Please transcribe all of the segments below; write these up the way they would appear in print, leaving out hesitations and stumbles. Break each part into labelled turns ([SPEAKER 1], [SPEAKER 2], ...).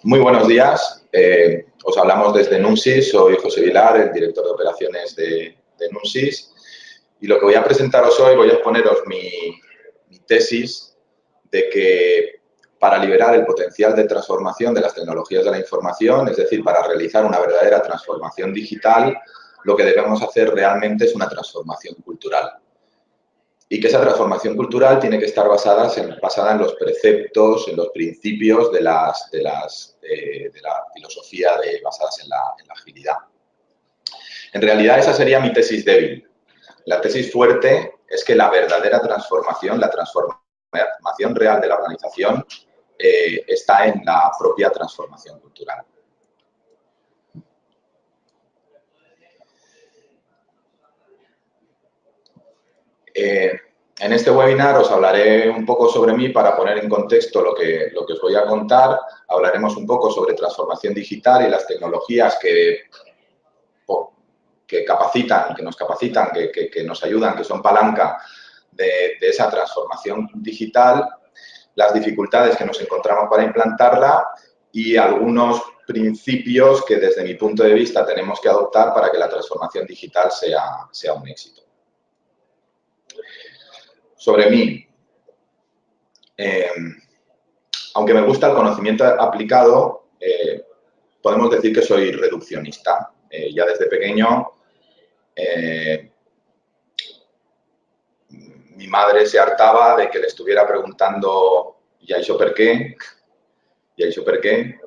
[SPEAKER 1] Muy buenos días. Os hablamos desde Nunsis. Soy José Vilar, el director de operaciones de Nunsis. Y lo que voy a presentaros hoy, voy a exponeros mi tesis de que para liberar el potencial de transformación de las tecnologías de la información, es decir, para realizar una verdadera transformación digital, lo que debemos hacer realmente es una transformación cultural. Y que esa transformación cultural tiene que estar basada en los preceptos, en los principios de la filosofía basadas en la agilidad. En realidad, esa sería mi tesis débil. La tesis fuerte es que la verdadera transformación, la transformación real de la organización, está en la propia transformación cultural. En este webinar os hablaré un poco sobre mí para poner en contexto lo que os voy a contar. Hablaremos un poco sobre transformación digital y las tecnologías que nos capacitan, que nos ayudan, que son palanca de esa transformación digital, las dificultades que nos encontramos para implantarla y algunos principios que desde mi punto de vista tenemos que adoptar para que la transformación digital sea un éxito. Sobre mí, aunque me gusta el conocimiento aplicado, podemos decir que soy reduccionista. Ya desde pequeño, mi madre se hartaba de que le estuviera preguntando ¿y això per qué? ¿Y això per qué?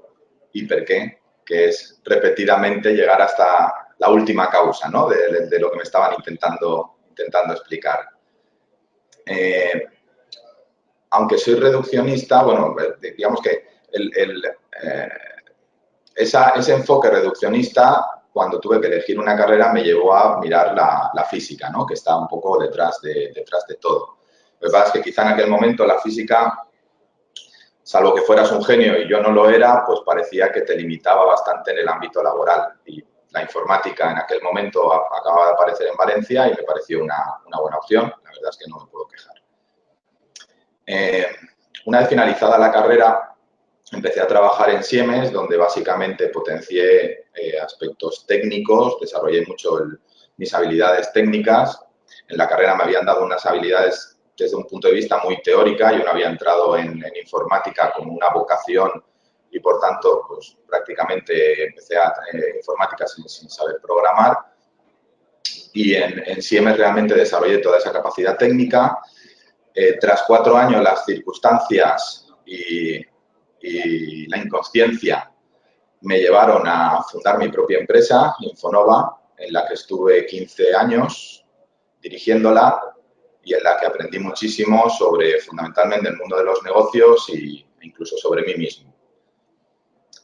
[SPEAKER 1] ¿Y per qué? Que es repetidamente llegar hasta la última causa, ¿no? de lo que me estaban intentando explicar. Aunque soy reduccionista, bueno, digamos que ese enfoque reduccionista, cuando tuve que elegir una carrera, me llevó a mirar la física, ¿no? Que está un poco detrás de todo. Lo que pasa es que quizá en aquel momento la física, salvo que fueras un genio y yo no lo era, pues parecía que te limitaba bastante en el ámbito laboral. Y la informática en aquel momento acababa de aparecer en Valencia y me pareció una buena opción. La verdad es que no me puedo quejar. Una vez finalizada la carrera, empecé a trabajar en Siemens, donde básicamente potencié aspectos técnicos, desarrollé mucho mis habilidades técnicas. En la carrera me habían dado unas habilidades desde un punto de vista muy teórica. Yo no había entrado en informática como una vocación y, por tanto, pues prácticamente empecé a informática sin saber programar. Y en Siemens realmente desarrollé toda esa capacidad técnica. Tras 4 años, las circunstancias y la inconsciencia me llevaron a fundar mi propia empresa, Infonova, en la que estuve 15 años dirigiéndola y en la que aprendí muchísimo sobre, fundamentalmente, el mundo de los negocios e incluso sobre mí mismo.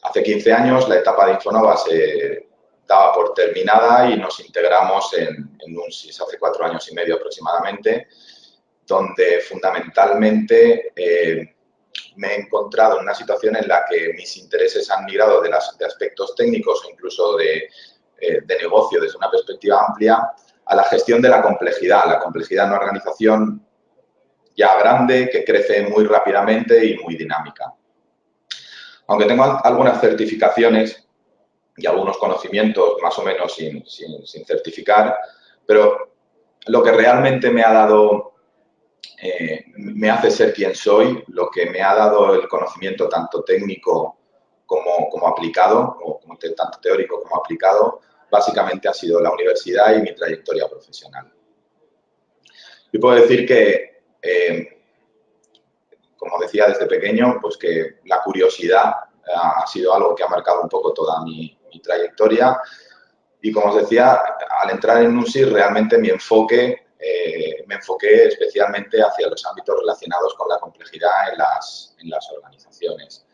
[SPEAKER 1] Hace 15 años la etapa de Infonova se daba por terminada y nos integramos en Nunsis hace 4 años y medio aproximadamente, donde fundamentalmente me he encontrado en una situación en la que mis intereses han migrado de aspectos técnicos o incluso de negocio desde una perspectiva amplia a la gestión de la complejidad en una organización ya grande que crece muy rápidamente y muy dinámica. Aunque tengo algunas certificaciones y algunos conocimientos más o menos sin certificar, pero lo que realmente me ha dado me hace ser quien soy, lo que me ha dado el conocimiento tanto técnico como aplicado, o tanto teórico como aplicado, básicamente ha sido la universidad y mi trayectoria profesional. Yo puedo decir que, como decía desde pequeño, pues que la curiosidad ha sido algo que ha marcado un poco toda mi trayectoria y, como os decía, al entrar en Nunsis realmente me enfoqué especialmente hacia los ámbitos relacionados con la complejidad en las organizaciones.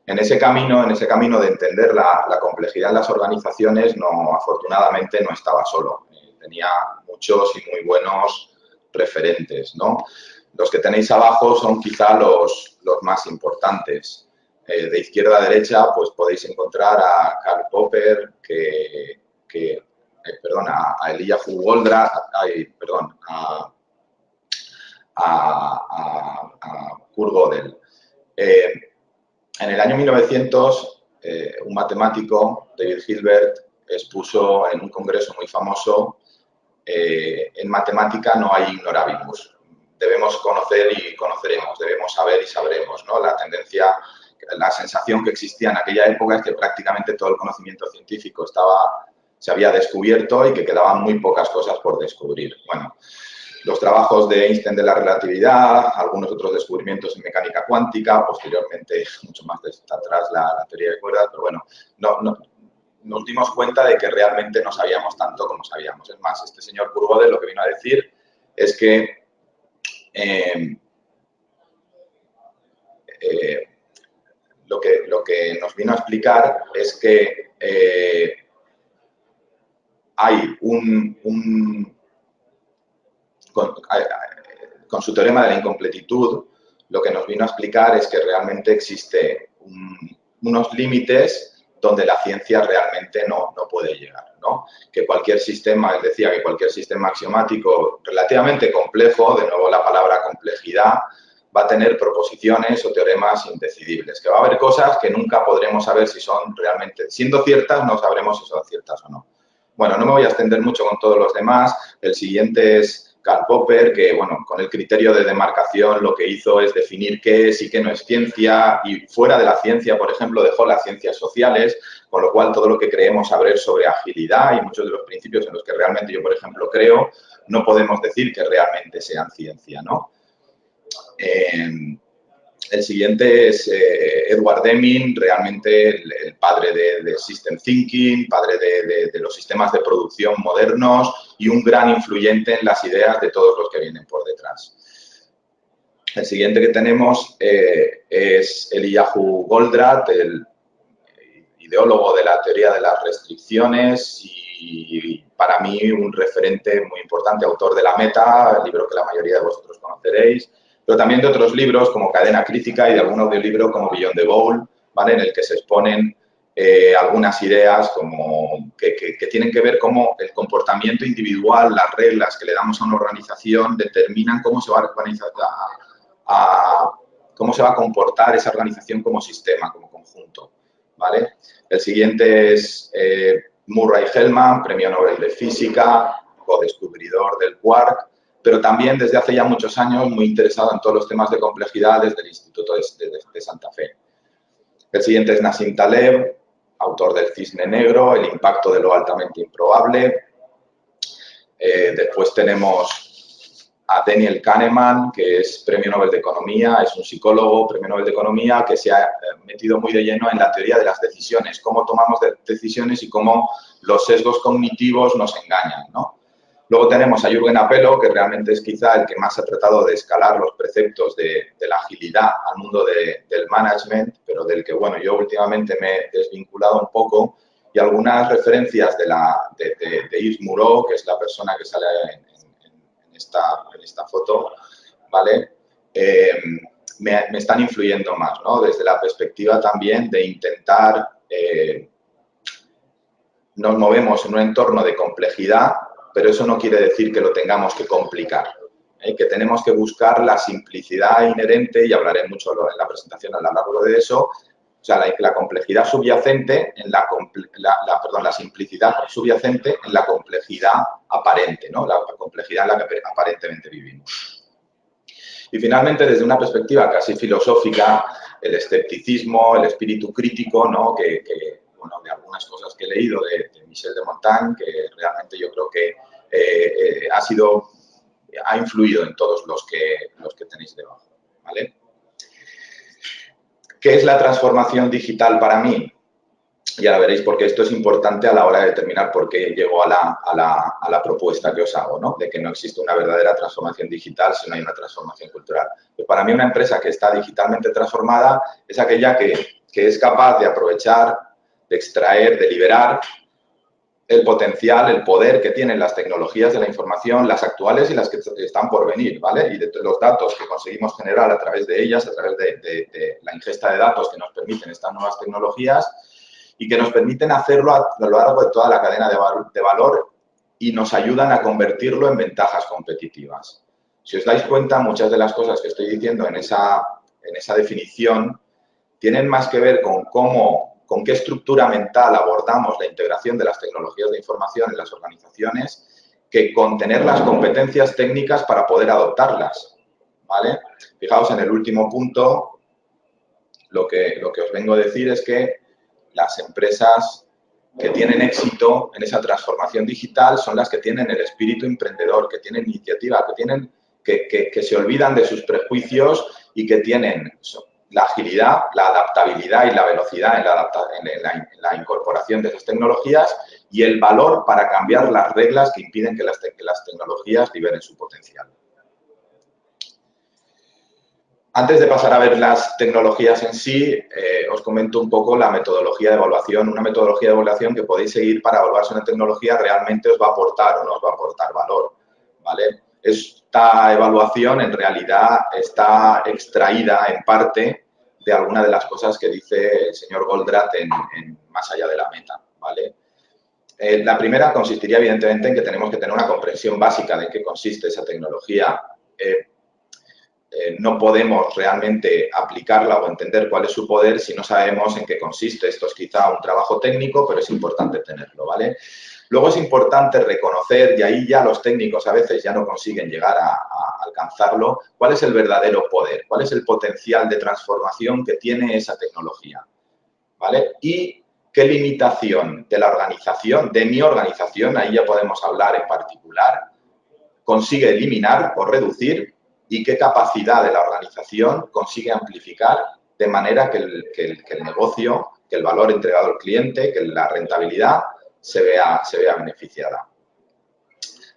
[SPEAKER 1] En ese camino de entender la complejidad en las organizaciones, afortunadamente no estaba solo. Tenía muchos y muy buenos referentes, ¿no? Los que tenéis abajo son quizá los más importantes. De izquierda a derecha, pues podéis encontrar a Karl Popper, a Eliyahu Goldratt, a Kurt Gödel. En el año 1900, un matemático, David Hilbert, expuso en un congreso muy famoso, en matemática no hay ignorabimus. Debemos conocer y conoceremos, debemos saber y sabremos, ¿no? La tendencia, la sensación que existía en aquella época es que prácticamente todo el conocimiento científico se había descubierto y que quedaban muy pocas cosas por descubrir. Bueno, los trabajos de Einstein de la relatividad, algunos otros descubrimientos en mecánica cuántica, posteriormente, mucho más atrás, la teoría de cuerdas, pero bueno, nos dimos cuenta de que realmente no sabíamos tanto como sabíamos. Es más, este señor Kurzweil lo que vino a decir es que lo que nos vino a explicar es que hay con su teorema de la incompletitud, lo que nos vino a explicar es que realmente existe unos límites donde la ciencia realmente no puede llegar, ¿no? Que cualquier sistema, él decía que cualquier sistema axiomático relativamente complejo, de nuevo la palabra complejidad, va a tener proposiciones o teoremas indecidibles, que va a haber cosas que nunca podremos saber si son realmente, siendo ciertas, no sabremos si son ciertas o no. Bueno, no me voy a extender mucho con todos los demás. El siguiente es Karl Popper, que, bueno, con el criterio de demarcación lo que hizo es definir qué es y qué no es ciencia, y fuera de la ciencia, por ejemplo, dejó las ciencias sociales, con lo cual todo lo que creemos saber sobre agilidad y muchos de los principios en los que realmente yo, por ejemplo, creo, no podemos decir que realmente sean ciencia, ¿no? El siguiente es Edward Deming, realmente el padre de System Thinking, padre de los sistemas de producción modernos y un gran influyente en las ideas de todos los que vienen por detrás. El siguiente que tenemos es Eliyahu Goldratt, el ideólogo de la teoría de las restricciones y para mí un referente muy importante, autor de La Meta, el libro que la mayoría de vosotros conoceréis, pero también de otros libros como Cadena Crítica y de algún audiolibro como Beyond the Goal, ¿vale? En el que se exponen algunas ideas como que tienen que ver cómo el comportamiento individual, las reglas que le damos a una organización determinan cómo se va a organizar, cómo se va a comportar esa organización como sistema, como conjunto, ¿vale? El siguiente es Murray Gell-Mann, Premio Nobel de Física, co-descubridor del quark, pero también desde hace ya muchos años muy interesado en todos los temas de complejidad desde el Instituto de Santa Fe. El siguiente es Nassim Taleb, autor del Cisne Negro, El impacto de lo altamente improbable. Después tenemos a Daniel Kahneman, que es Premio Nobel de Economía, es un psicólogo, Premio Nobel de Economía, que se ha metido muy de lleno en la teoría de las decisiones, cómo tomamos decisiones y cómo los sesgos cognitivos nos engañan, ¿no? Luego tenemos a Jürgen Apelo, que realmente es quizá el que más ha tratado de escalar los preceptos de la agilidad al mundo del management, pero del que, bueno, yo últimamente me he desvinculado un poco, y algunas referencias de Yves Moureau, que es la persona que sale en esta foto, ¿vale? Me están influyendo más, ¿no? Desde la perspectiva también de intentar, nos movemos en un entorno de complejidad, pero eso no quiere decir que lo tengamos que complicar, que tenemos que buscar la simplicidad inherente, y hablaré mucho en la presentación a lo largo de eso, o sea, la complejidad subyacente en la simplicidad subyacente en la complejidad aparente, ¿no? La complejidad en la que aparentemente vivimos. Y finalmente, desde una perspectiva casi filosófica, el escepticismo, el espíritu crítico, ¿no? Bueno, de algunas cosas que he leído de Michel de Montaigne, que realmente yo creo que ha influido en todos los que tenéis debajo, ¿vale? ¿Qué es la transformación digital para mí? Ya veréis, porque esto es importante a la hora de determinar por qué llego a la propuesta que os hago, ¿no? De que no existe una verdadera transformación digital si no hay una transformación cultural. Pues para mí una empresa que está digitalmente transformada es aquella que es capaz de aprovechar, de extraer, de liberar el potencial, el poder que tienen las tecnologías de la información, las actuales y las que están por venir, ¿vale? Y de los datos que conseguimos generar a través de ellas, a través de la ingesta de datos que nos permiten estas nuevas tecnologías y que nos permiten hacerlo a lo largo de toda la cadena de valor y nos ayudan a convertirlo en ventajas competitivas. Si os dais cuenta, muchas de las cosas que estoy diciendo en esa definición tienen más que ver con con qué estructura mental abordamos la integración de las tecnologías de información en las organizaciones, que con tener las competencias técnicas para poder adoptarlas, ¿vale? Fijaos en el último punto, lo que os vengo a decir es que las empresas que tienen éxito en esa transformación digital son las que tienen el espíritu emprendedor, que tienen iniciativa, que se olvidan de sus prejuicios y que tienen la agilidad, la adaptabilidad y la velocidad en la incorporación de esas tecnologías y el valor para cambiar las reglas que impiden que las tecnologías liberen su potencial. Antes de pasar a ver las tecnologías en sí, os comento un poco la metodología de evaluación. Una metodología de evaluación que podéis seguir para evaluar si una tecnología realmente os va a aportar o no os va a aportar valor, ¿vale? Esta evaluación en realidad está extraída en parte de alguna de las cosas que dice el señor Goldratt en Más allá de la meta, ¿vale? La primera consistiría evidentemente en que tenemos que tener una comprensión básica de en qué consiste esa tecnología. No podemos realmente aplicarla o entender cuál es su poder si no sabemos en qué consiste. Esto es quizá un trabajo técnico, pero es importante tenerlo, ¿vale? Luego es importante reconocer, y ahí ya los técnicos a veces ya no consiguen llegar a alcanzarlo, cuál es el verdadero poder, cuál es el potencial de transformación que tiene esa tecnología, ¿vale? Y qué limitación de la organización, de mi organización, ahí ya podemos hablar en particular, consigue eliminar o reducir y qué capacidad de la organización consigue amplificar de manera que el negocio, que el valor entregado al cliente, que la rentabilidad se vea beneficiada.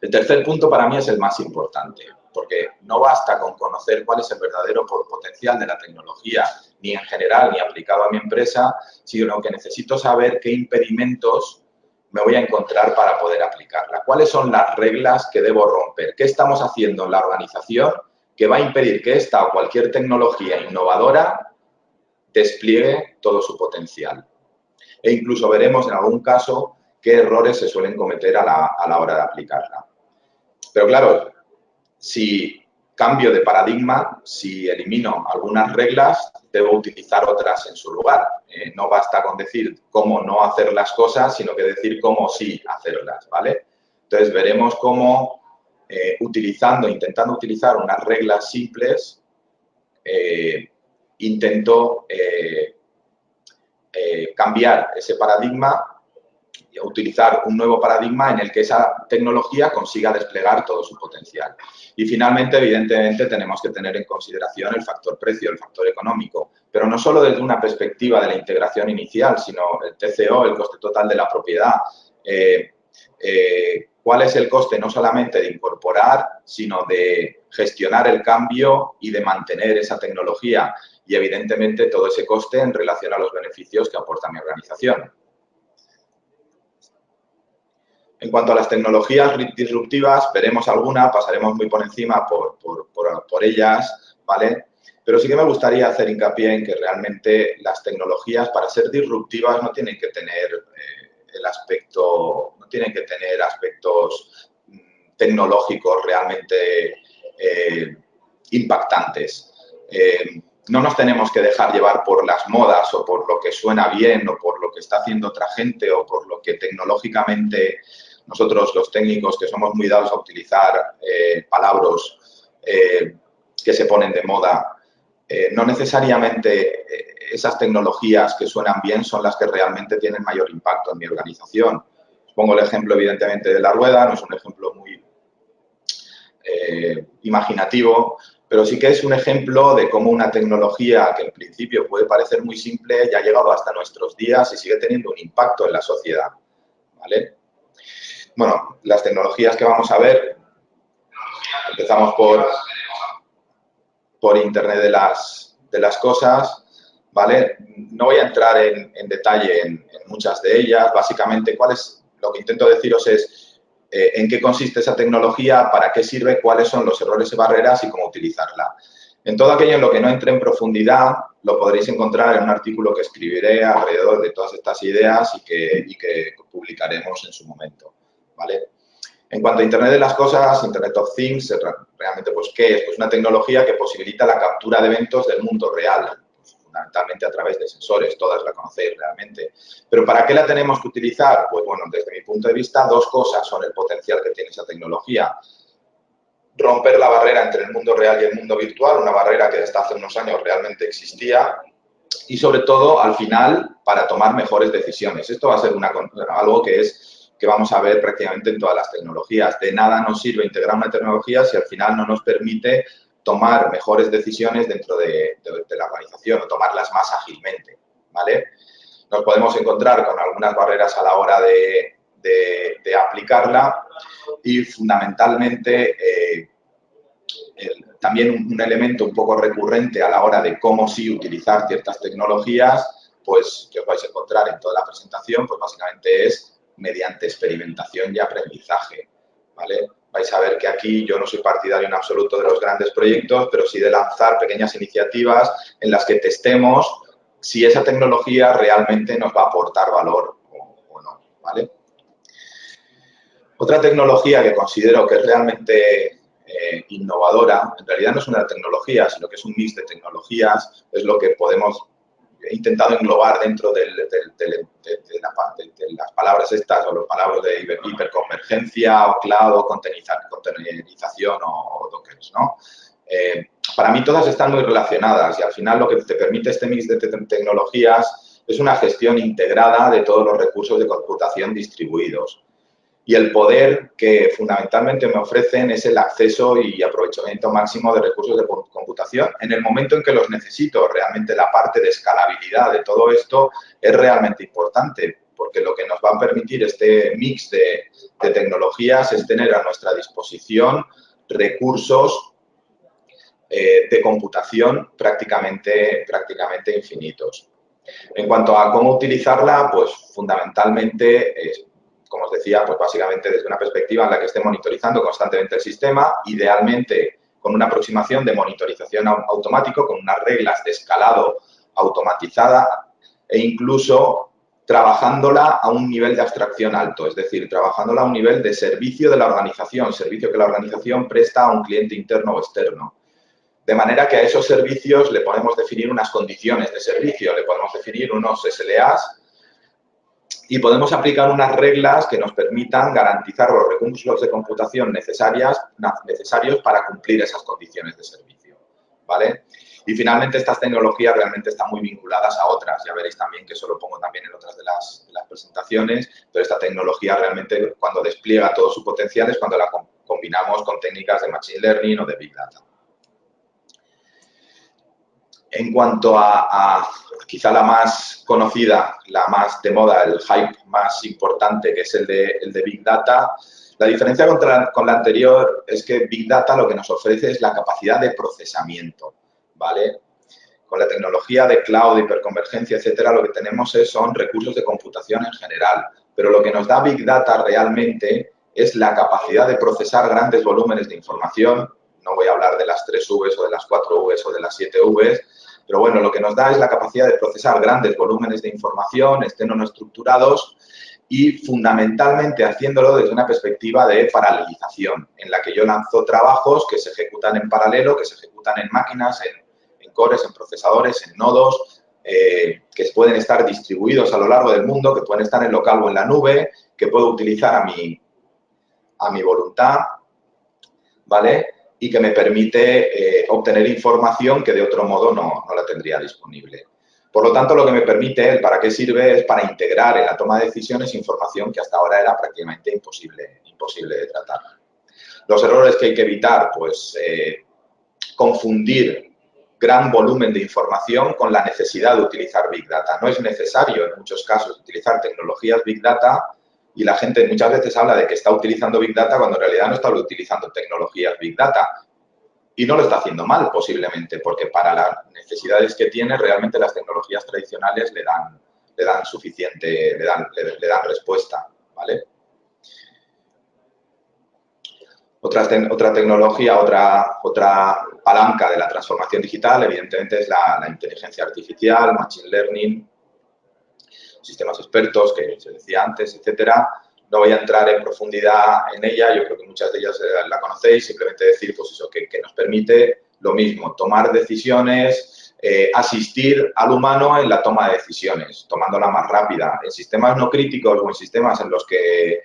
[SPEAKER 1] El tercer punto para mí es el más importante, porque no basta con conocer cuál es el verdadero potencial de la tecnología, ni en general, ni aplicado a mi empresa, sino que necesito saber qué impedimentos me voy a encontrar para poder aplicarla. ¿Cuáles son las reglas que debo romper? ¿Qué estamos haciendo en la organización que va a impedir que esta o cualquier tecnología innovadora despliegue todo su potencial? E incluso veremos en algún caso qué errores se suelen cometer a la hora de aplicarla. Pero claro, si cambio de paradigma, si elimino algunas reglas, debo utilizar otras en su lugar. No basta con decir cómo no hacer las cosas, sino que decir cómo sí hacerlas, ¿vale? Entonces, veremos cómo intentando utilizar unas reglas simples, intento cambiar ese paradigma y utilizar un nuevo paradigma en el que esa tecnología consiga desplegar todo su potencial. Y finalmente, evidentemente, tenemos que tener en consideración el factor precio, el factor económico, pero no solo desde una perspectiva de la integración inicial, sino el TCO, el coste total de la propiedad. ¿Cuál es el coste no solamente de incorporar, sino de gestionar el cambio y de mantener esa tecnología? Y, evidentemente, todo ese coste en relación a los beneficios que aporta mi organización. En cuanto a las tecnologías disruptivas, veremos alguna, pasaremos muy por encima por ellas, ¿vale? Pero sí que me gustaría hacer hincapié en que realmente las tecnologías, para ser disruptivas, no tienen que tener aspectos tecnológicos realmente impactantes. No nos tenemos que dejar llevar por las modas o por lo que suena bien o por lo que está haciendo otra gente o por lo que tecnológicamente nosotros, los técnicos, que somos muy dados a utilizar palabras que se ponen de moda, no necesariamente esas tecnologías que suenan bien son las que realmente tienen mayor impacto en mi organización. Os pongo el ejemplo, evidentemente, de la rueda, no es un ejemplo muy imaginativo, pero sí que es un ejemplo de cómo una tecnología que en principio puede parecer muy simple ya ha llegado hasta nuestros días y sigue teniendo un impacto en la sociedad, ¿vale? Bueno, las tecnologías que vamos a ver, empezamos por Internet de las cosas, ¿vale? No voy a entrar en detalle en muchas de ellas. Básicamente, lo que intento deciros es en qué consiste esa tecnología, para qué sirve, cuáles son los errores y barreras y cómo utilizarla. En todo aquello en lo que no entre en profundidad, lo podréis encontrar en un artículo que escribiré alrededor de todas estas ideas y que publicaremos en su momento, ¿vale? En cuanto a Internet de las cosas, Internet of Things, realmente, pues, ¿qué es? Pues una tecnología que posibilita la captura de eventos del mundo real. Pues, fundamentalmente a través de sensores, todas la conocéis realmente. Pero ¿para qué la tenemos que utilizar? Pues bueno, desde mi punto de vista, dos cosas son el potencial que tiene esa tecnología. Romper la barrera entre el mundo real y el mundo virtual, una barrera que hasta hace unos años realmente existía, y sobre todo, al final, para tomar mejores decisiones. Esto va a ser algo que vamos a ver prácticamente en todas las tecnologías. De nada nos sirve integrar una tecnología si al final no nos permite tomar mejores decisiones dentro de la organización o tomarlas más ágilmente, ¿vale? Nos podemos encontrar con algunas barreras a la hora de aplicarla y fundamentalmente también un elemento un poco recurrente a la hora de cómo sí utilizar ciertas tecnologías, pues que os vais a encontrar en toda la presentación, pues básicamente es mediante experimentación y aprendizaje, ¿vale? Vais a ver que aquí yo no soy partidario en absoluto de los grandes proyectos, pero sí de lanzar pequeñas iniciativas en las que testemos si esa tecnología realmente nos va a aportar valor o no, ¿vale? Otra tecnología que considero que es realmente innovadora, en realidad no es una tecnología, sino que es un mix de tecnologías, es lo que he intentado englobar dentro de las palabras estas, o los palabras de hiperconvergencia, o cloud, o containerización, o dockers, ¿no? Para mí todas están muy relacionadas y al final lo que te permite este mix de tecnologías es una gestión integrada de todos los recursos de computación distribuidos. Y el poder que fundamentalmente me ofrecen es el acceso y aprovechamiento máximo de recursos de computación en el momento en que los necesito. Realmente la parte de escalabilidad de todo esto es realmente importante, porque lo que nos va a permitir este mix de tecnologías es tener a nuestra disposición recursos de computación prácticamente infinitos. En cuanto a cómo utilizarla, pues fundamentalmente como os decía, pues básicamente desde una perspectiva en la que esté monitorizando constantemente el sistema, idealmente con una aproximación de monitorización automático, con unas reglas de escalado automatizada e incluso trabajándola a un nivel de abstracción alto, es decir, trabajándola a un nivel de servicio de la organización, servicio que la organización presta a un cliente interno o externo. De manera que a esos servicios le podemos definir unas condiciones de servicio, le podemos definir unos SLAs y podemos aplicar unas reglas que nos permitan garantizar los recursos de computación necesarios para cumplir esas condiciones de servicio, ¿vale? Y finalmente estas tecnologías realmente están muy vinculadas a otras. Ya veréis también que eso lo pongo también en otras de las presentaciones, pero esta tecnología realmente cuando despliega todo su potencial es cuando la combinamos con técnicas de Machine Learning o de Big Data. En cuanto a quizá la más conocida, la más de moda, el hype más importante, que es el de Big Data, la diferencia con la anterior es que Big Data lo que nos ofrece es la capacidad de procesamiento, ¿vale? Con la tecnología de cloud, hiperconvergencia, etcétera, lo que tenemos son recursos de computación en general, pero lo que nos da Big Data realmente es la capacidad de procesar grandes volúmenes de información. No voy a hablar de las 3 Vs o de las 4 Vs o de las 7 Vs, pero bueno, lo que nos da es la capacidad de procesar grandes volúmenes de información, estén o no estructurados, y fundamentalmente haciéndolo desde una perspectiva de paralelización, en la que yo lanzo trabajos que se ejecutan en paralelo, que se ejecutan en máquinas, en cores, en procesadores, en nodos, que pueden estar distribuidos a lo largo del mundo, que pueden estar en local o en la nube, que puedo utilizar a mi voluntad, ¿vale? Y que me permite obtener información que de otro modo no la tendría disponible. Por lo tanto, lo que me permite, el para qué sirve, es para integrar en la toma de decisiones información que hasta ahora era prácticamente imposible de tratar. Los errores que hay que evitar, pues confundir gran volumen de información con la necesidad de utilizar Big Data. No es necesario, en muchos casos, utilizar tecnologías Big Data y la gente muchas veces habla de que está utilizando Big Data cuando en realidad no está utilizando tecnologías Big Data. Y no lo está haciendo mal, posiblemente, porque para las necesidades que tiene, realmente las tecnologías tradicionales le dan suficiente, le dan respuesta, ¿vale? Otra tecnología, otra palanca de la transformación digital, evidentemente, es la inteligencia artificial, Machine Learning, sistemas expertos, que se decía antes, etcétera. No voy a entrar en profundidad en ella, yo creo que muchas de ellas la conocéis, simplemente decir pues eso, que nos permite lo mismo, tomar decisiones asistir al humano en la toma de decisiones, tomándola más rápida. En sistemas no críticos o en sistemas en los que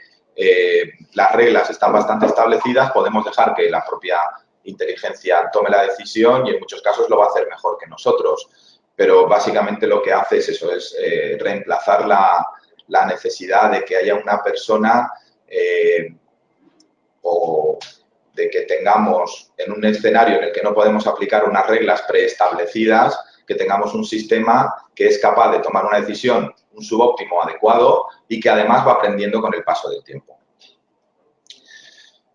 [SPEAKER 1] las reglas están bastante establecidas, podemos dejar que la propia inteligencia tome la decisión y en muchos casos lo va a hacer mejor que nosotros. Pero básicamente lo que hace es eso, es reemplazar la necesidad de que haya una persona o de que tengamos en un escenario en el que no podemos aplicar unas reglas preestablecidas, que tengamos un sistema que es capaz de tomar una decisión, un subóptimo adecuado y que además va aprendiendo con el paso del tiempo.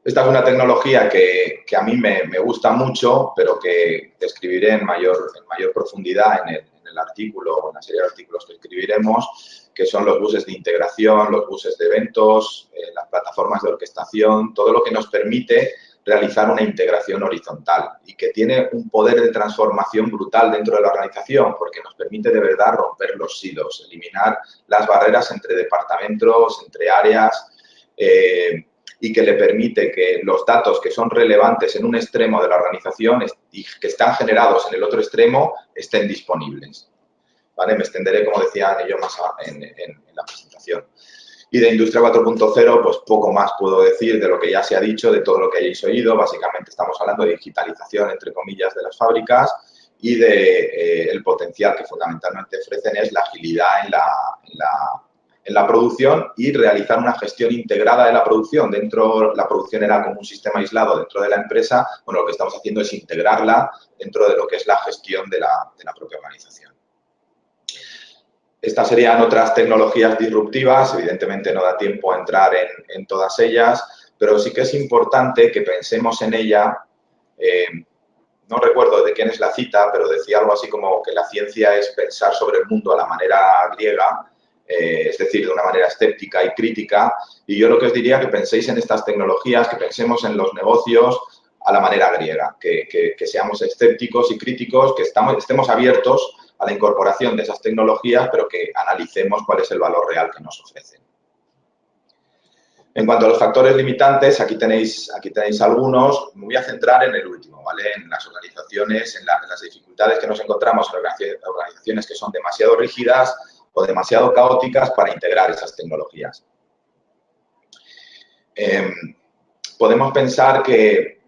[SPEAKER 1] Esta es una tecnología que a mí me gusta mucho, pero que describiré en mayor profundidad en el artículo o en la serie de artículos que escribiremos, que son los buses de integración, los buses de eventos, las plataformas de orquestación, todo lo que nos permite realizar una integración horizontal y que tiene un poder de transformación brutal dentro de la organización porque nos permite de verdad romper los silos, eliminar las barreras entre departamentos, entre áreas y que le permite que los datos que son relevantes en un extremo de la organización y que están generados en el otro extremo estén disponibles. ¿Vale? Me extenderé, como decía, en ello más en la presentación. Y de Industria 4.0, pues poco más puedo decir de lo que ya se ha dicho, de todo lo que hayáis oído. Básicamente estamos hablando de digitalización, entre comillas, de las fábricas y de el potencial que fundamentalmente ofrecen es la agilidad en la producción y realizar una gestión integrada de la producción. La producción era como un sistema aislado dentro de la empresa. Bueno, lo que estamos haciendo es integrarla dentro de lo que es la gestión de la propia organización. Estas serían otras tecnologías disruptivas, evidentemente no da tiempo a entrar en todas ellas, pero sí que es importante que pensemos en ella. No recuerdo de quién es la cita, pero decía algo así como que la ciencia es pensar sobre el mundo a la manera griega, es decir, de una manera escéptica y crítica, y yo lo que os diría que penséis en estas tecnologías, que pensemos en los negocios a la manera griega, que seamos escépticos y críticos, que estemos abiertos a la incorporación de esas tecnologías, pero que analicemos cuál es el valor real que nos ofrecen. En cuanto a los factores limitantes, aquí tenéis algunos. Me voy a centrar en el último, ¿vale? En las organizaciones, en las dificultades que nos encontramos en organizaciones que son demasiado rígidas o demasiado caóticas para integrar esas tecnologías. Podemos pensar que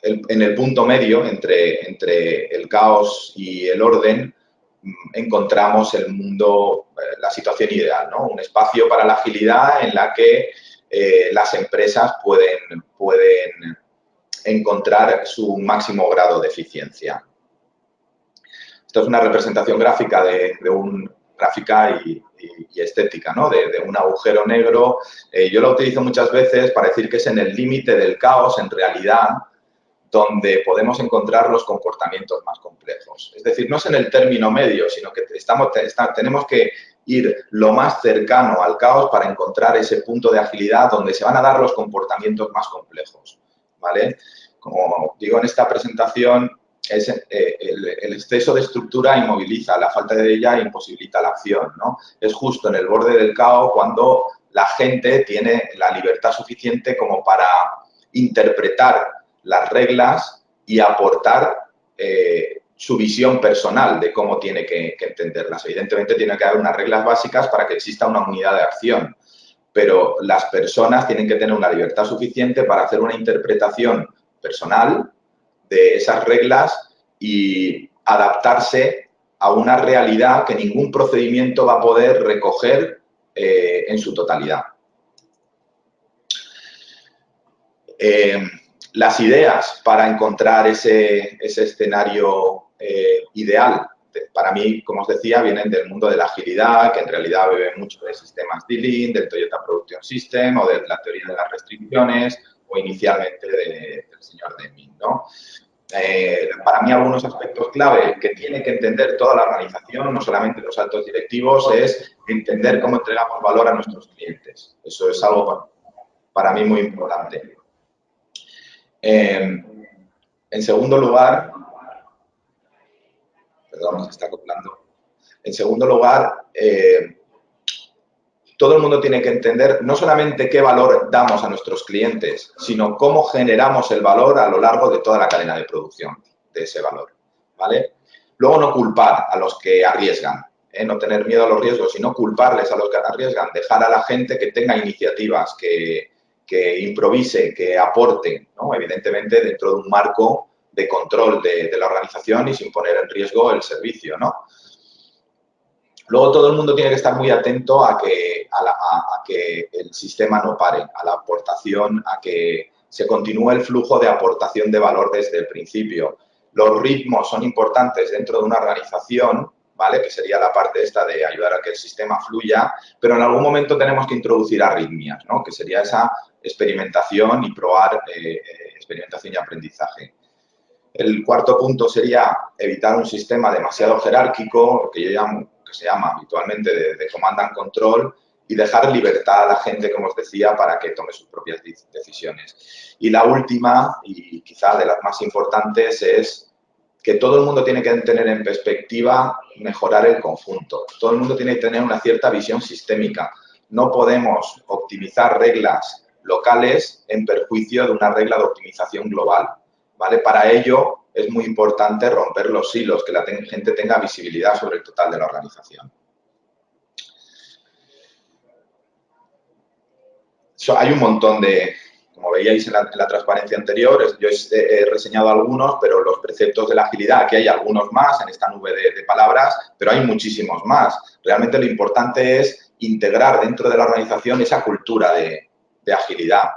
[SPEAKER 1] en el punto medio entre el caos y el orden encontramos el mundo, la situación ideal, ¿no? Un espacio para la agilidad en la que las empresas pueden encontrar su máximo grado de eficiencia. Esto es una representación gráfica gráfica y estética, ¿no? De un agujero negro. Yo lo utilizo muchas veces para decir que es en el límite del caos, en realidad, donde podemos encontrar los comportamientos más complejos. Es decir, no es en el término medio, sino que tenemos que ir lo más cercano al caos para encontrar ese punto de agilidad donde se van a dar los comportamientos más complejos, ¿vale? Como digo en esta presentación, el exceso de estructura inmoviliza, la falta de ella imposibilita la acción, ¿no? Es justo en el borde del caos cuando la gente tiene la libertad suficiente como para interpretar las reglas y aportar su visión personal de cómo tiene que entenderlas. Evidentemente tiene que haber unas reglas básicas para que exista una unidad de acción, pero las personas tienen que tener una libertad suficiente para hacer una interpretación personal de esas reglas y adaptarse a una realidad que ningún procedimiento va a poder recoger en su totalidad. Las ideas para encontrar ese escenario ideal, para mí, como os decía, vienen del mundo de la agilidad, que en realidad bebe mucho de sistemas D-Lean, del Toyota Production System o de la teoría de las restricciones o inicialmente del señor Deming, ¿no? Para mí, algunos aspectos clave que tiene que entender toda la organización, no solamente los altos directivos, es entender cómo entregamos valor a nuestros clientes. Eso es algo para mí muy importante. En segundo lugar, perdón, se está acoplando. En segundo lugar, todo el mundo tiene que entender no solamente qué valor damos a nuestros clientes, sino cómo generamos el valor a lo largo de toda la cadena de producción. de ese valor, ¿vale? Luego, no culpar a los que arriesgan, no tener miedo a los riesgos, sino culparles a los que arriesgan, dejar a la gente que tenga iniciativas, que improvise, que aporte, ¿no? Evidentemente dentro de un marco de control de la organización y sin poner en riesgo el servicio, ¿no? Luego, todo el mundo tiene que estar muy atento a que el sistema no pare, a la aportación, a que se continúe el flujo de aportación de valor desde el principio. Los ritmos son importantes dentro de una organización, ¿vale? Que sería la parte esta de ayudar a que el sistema fluya, pero en algún momento tenemos que introducir arritmias, ¿no? Que sería esa experimentación y probar experimentación y aprendizaje. El cuarto punto sería evitar un sistema demasiado jerárquico, que se llama habitualmente de command and control, y dejar libertad a la gente, como os decía, para que tome sus propias decisiones. Y la última, y quizá de las más importantes, es que todo el mundo tiene que tener en perspectiva mejorar el conjunto. Todo el mundo tiene que tener una cierta visión sistémica. No podemos optimizar reglas locales en perjuicio de una regla de optimización global, ¿vale? Para ello es muy importante romper los hilos, que la gente tenga visibilidad sobre el total de la organización. Hay un montón de, como veíais en la transparencia anterior, yo he reseñado algunos, pero los preceptos de la agilidad, aquí hay algunos más en esta nube de palabras, pero hay muchísimos más. Realmente lo importante es integrar dentro de la organización esa cultura de agilidad,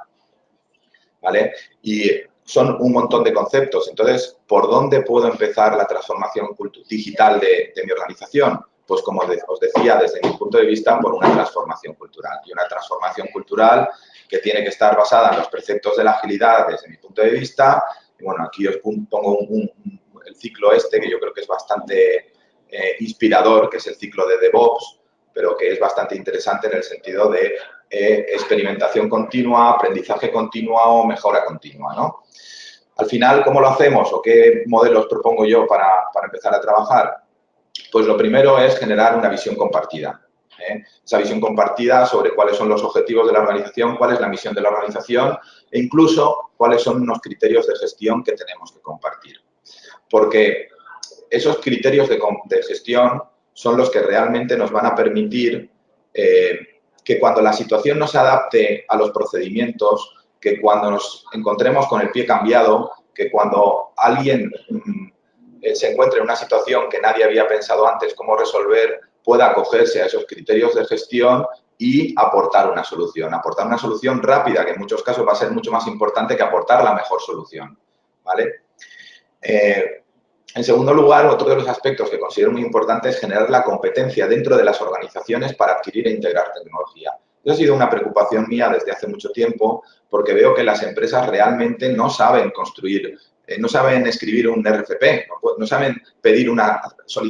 [SPEAKER 1] ¿vale? Y son un montón de conceptos. Entonces, ¿por dónde puedo empezar la transformación digital de mi organización? Pues, como os decía, desde mi punto de vista, por una transformación cultural. Y una transformación cultural que tiene que estar basada en los preceptos de la agilidad, desde mi punto de vista. Y bueno, aquí os pongo el ciclo este, que yo creo que es bastante inspirador, que es el ciclo de DevOps, pero que es bastante interesante en el sentido de experimentación continua, aprendizaje continuo, mejora continua, ¿no? Al final, ¿cómo lo hacemos o qué modelos propongo yo para empezar a trabajar? Pues lo primero es generar una visión compartida. Esa visión compartida sobre cuáles son los objetivos de la organización, cuál es la misión de la organización e incluso cuáles son unos criterios de gestión que tenemos que compartir. Porque esos criterios de gestión son los que realmente nos van a permitir que cuando la situación no se adapte a los procedimientos, que cuando nos encontremos con el pie cambiado, que cuando alguien se encuentre en una situación que nadie había pensado antes cómo resolver, pueda acogerse a esos criterios de gestión y aportar una solución rápida, que en muchos casos va a ser mucho más importante que aportar la mejor solución, ¿vale? En segundo lugar, otro de los aspectos que considero muy importante es generar la competencia dentro de las organizaciones para adquirir e integrar tecnología. Eso ha sido una preocupación mía desde hace mucho tiempo, porque veo que las empresas realmente no saben construir, no saben escribir un RFP, no saben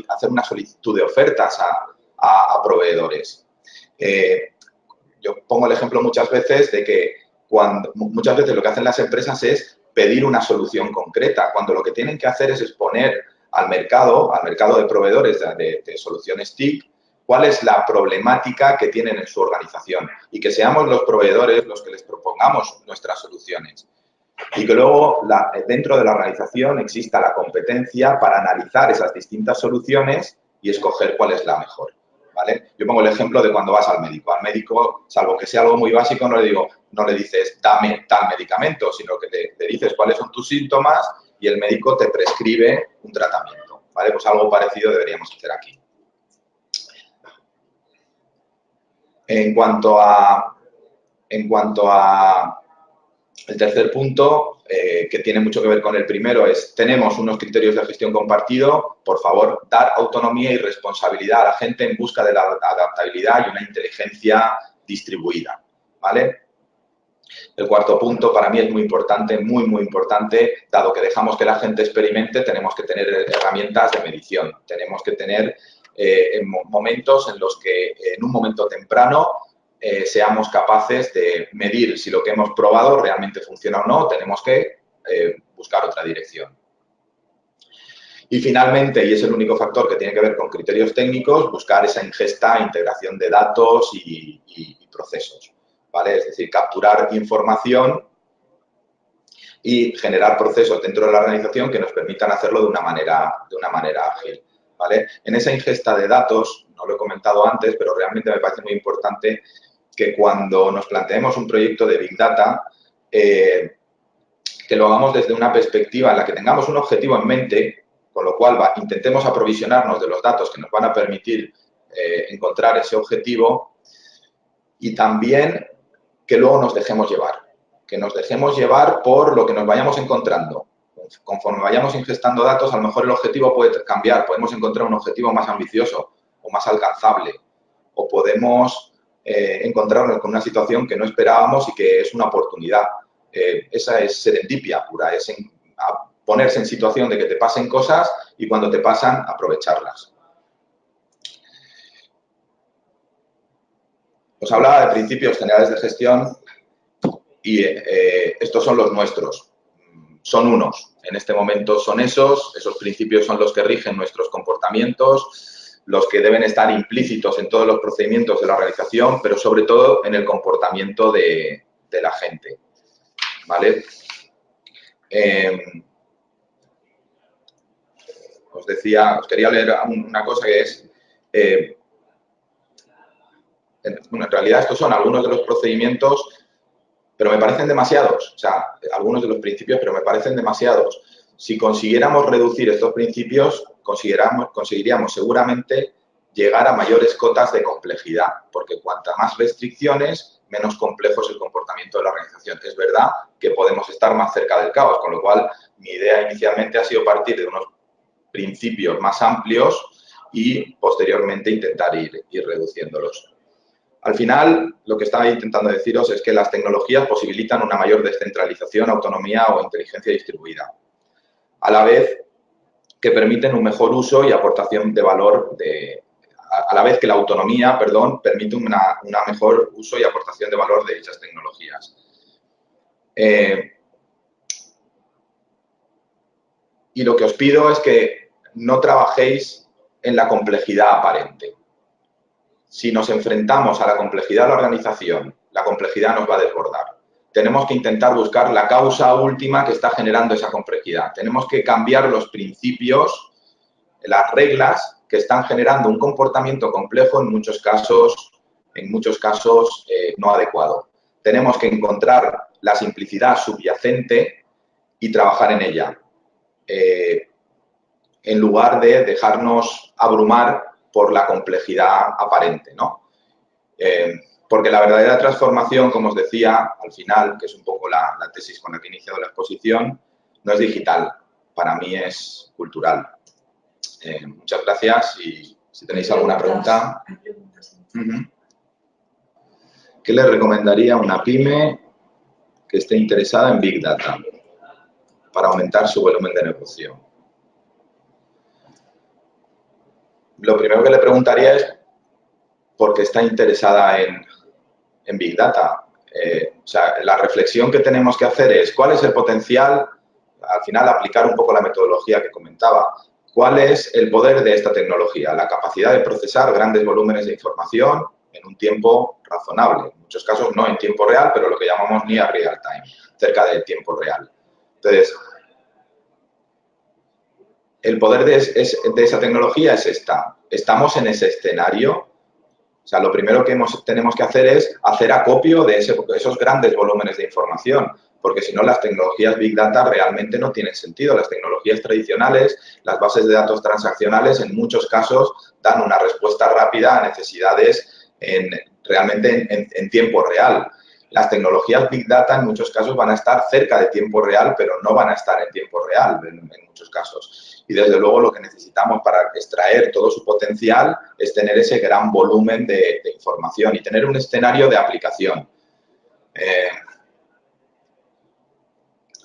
[SPEAKER 1] hacer una solicitud de ofertas a proveedores. Yo pongo el ejemplo muchas veces de que muchas veces lo que hacen las empresas es pedir una solución concreta, cuando lo que tienen que hacer es exponer al mercado de proveedores de soluciones TIC, cuál es la problemática que tienen en su organización y que seamos los proveedores los que les propongamos nuestras soluciones. Y que luego dentro de la organización exista la competencia para analizar esas distintas soluciones y escoger cuál es la mejor, ¿vale? Yo pongo el ejemplo de cuando vas al médico. Al médico, salvo que sea algo muy básico, no le dices dame tal medicamento, sino que le dices cuáles son tus síntomas y el médico te prescribe un tratamiento, ¿vale? Pues algo parecido deberíamos hacer aquí. En cuanto a el tercer punto, que tiene mucho que ver con el primero, es tenemos unos criterios de gestión compartido. Por favor, dar autonomía y responsabilidad a la gente en busca de la adaptabilidad y una inteligencia distribuida, ¿vale? El cuarto punto para mí es muy importante, muy importante, dado que dejamos que la gente experimente, tenemos que tener herramientas de medición. Tenemos que tener momentos en los que en un momento temprano seamos capaces de medir si lo que hemos probado realmente funciona o no, tenemos que buscar otra dirección. Y finalmente, y es el único factor que tiene que ver con criterios técnicos, buscar esa ingesta, integración de datos y procesos, ¿vale? Es decir, capturar información y generar procesos dentro de la organización que nos permitan hacerlo de una manera ágil, ¿vale? En esa ingesta de datos, no lo he comentado antes, pero realmente me parece muy importante que cuando nos planteemos un proyecto de Big Data, que lo hagamos desde una perspectiva en la que tengamos un objetivo en mente, con lo cual intentemos aprovisionarnos de los datos que nos van a permitir encontrar ese objetivo, y también que luego nos dejemos llevar por lo que nos vayamos encontrando. Conforme vayamos ingestando datos, a lo mejor el objetivo puede cambiar, podemos encontrar un objetivo más ambicioso o más alcanzable, o podemos encontrarnos con una situación que no esperábamos y que es una oportunidad. Esa es serendipia pura, es ponerse en situación de que te pasen cosas y cuando te pasan, aprovecharlas. Os hablaba de principios generales de gestión y estos son los nuestros. Son unos. En este momento son esos principios son los que rigen nuestros comportamientos, los que deben estar implícitos en todos los procedimientos de la organización, pero sobre todo en el comportamiento de la gente, ¿vale? Os quería leer una cosa que es, bueno, en realidad estos son algunos de los procedimientos, pero me parecen demasiados, o sea, algunos de los principios, pero me parecen demasiados. Si consiguiéramos reducir estos principios, conseguiríamos seguramente llegar a mayores cotas de complejidad, porque cuanta más restricciones, menos complejo es el comportamiento de la organización. Es verdad que podemos estar más cerca del caos, con lo cual mi idea inicialmente ha sido partir de unos principios más amplios y posteriormente intentar ir reduciéndolos. Al final, lo que estaba intentando deciros es que las tecnologías posibilitan una mayor descentralización, autonomía o inteligencia distribuida, a la vez que permiten un mejor uso y aportación de valor, a la vez que la autonomía, permite un mejor uso y aportación de valor de dichas tecnologías. Y lo que os pido es que no trabajéis en la complejidad aparente. Si nos enfrentamos a la complejidad de la organización, la complejidad nos va a desbordar. Tenemos que intentar buscar la causa última que está generando esa complejidad. Tenemos que cambiar los principios, las reglas que están generando un comportamiento complejo, en muchos casos no adecuado. Tenemos que encontrar la simplicidad subyacente y trabajar en ella, en lugar de dejarnos abrumar por la complejidad aparente, ¿no? Porque la verdadera transformación, como os decía al final, que es un poco la tesis con la que he iniciado la exposición, no es digital, para mí es cultural. Muchas gracias y si tenéis alguna pregunta. ¿Qué le recomendaría a una pyme que esté interesada en Big Data para aumentar su volumen de negocio? Lo primero que le preguntaría es por qué está interesada en Big Data. O sea, la reflexión que tenemos que hacer es cuál es el potencial, al final aplicar un poco la metodología que comentaba. ¿Cuál es el poder de esta tecnología? La capacidad de procesar grandes volúmenes de información en un tiempo razonable. En muchos casos no en tiempo real, pero lo que llamamos near real time, cerca del tiempo real. Entonces, el poder de esa tecnología es esta. Estamos en ese escenario. O sea, lo primero que tenemos que hacer es hacer acopio de esos grandes volúmenes de información, porque si no las tecnologías Big Data realmente no tienen sentido. Las tecnologías tradicionales, las bases de datos transaccionales, en muchos casos dan una respuesta rápida a necesidades realmente en tiempo real. Las tecnologías Big Data en muchos casos van a estar cerca de tiempo real, pero no van a estar en tiempo real en muchos casos. Y desde luego lo que necesitamos para extraer todo su potencial es tener ese gran volumen de información y tener un escenario de aplicación.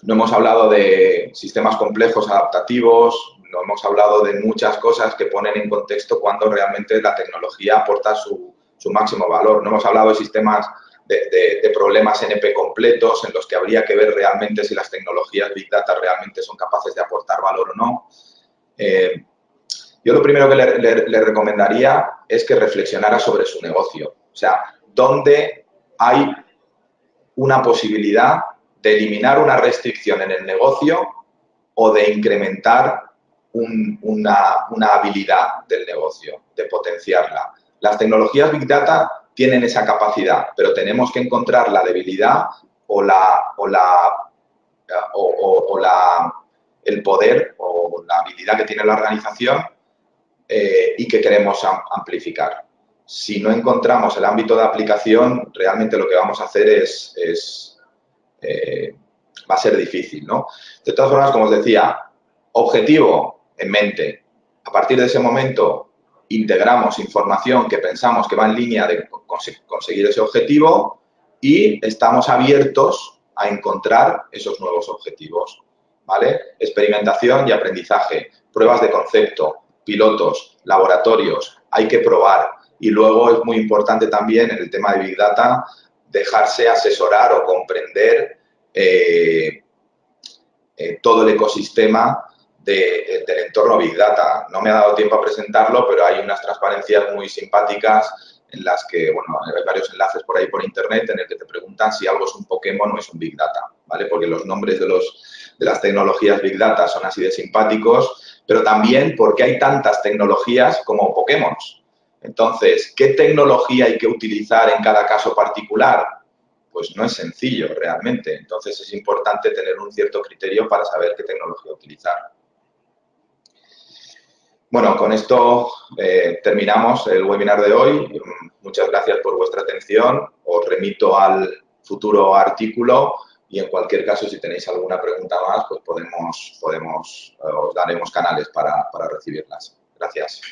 [SPEAKER 1] No hemos hablado de sistemas complejos adaptativos, no hemos hablado de muchas cosas que ponen en contexto cuando realmente la tecnología aporta su máximo valor. No hemos hablado de sistemas de problemas NP completos en los que habría que ver realmente si las tecnologías Big Data realmente son capaces de aportar valor o no. Yo lo primero que le recomendaría es que reflexionara sobre su negocio. O sea, ¿dónde hay una posibilidad de eliminar una restricción en el negocio o de incrementar una habilidad del negocio, de potenciarla. Las tecnologías Big Data tienen esa capacidad, pero tenemos que encontrar la debilidad el poder o la habilidad que tiene la organización y que queremos amplificar. Si no encontramos el ámbito de aplicación, realmente lo que vamos a hacer va a ser difícil, ¿no? De todas formas, como os decía, objetivo en mente. A partir de ese momento, integramos información que pensamos que va en línea de conseguir ese objetivo y estamos abiertos a encontrar esos nuevos objetivos, ¿vale? Experimentación y aprendizaje, pruebas de concepto, pilotos, laboratorios, hay que probar. Y luego es muy importante también en el tema de Big Data dejarse asesorar o comprender todo el ecosistema del entorno Big Data. No me ha dado tiempo a presentarlo, pero hay unas transparencias muy simpáticas en las que, bueno, hay varios enlaces por ahí por internet en el que te preguntan si algo es un Pokémon o es un Big Data, ¿vale? Porque los nombres de las tecnologías Big Data son así de simpáticos, pero también porque hay tantas tecnologías como Pokémon. Entonces, ¿qué tecnología hay que utilizar en cada caso particular? Pues no es sencillo realmente. Entonces, es importante tener un cierto criterio para saber qué tecnología utilizar. Bueno, con esto terminamos el webinar de hoy. Muchas gracias por vuestra atención. Os remito al futuro artículo y en cualquier caso, si tenéis alguna pregunta más, pues os daremos canales para recibirlas. Gracias.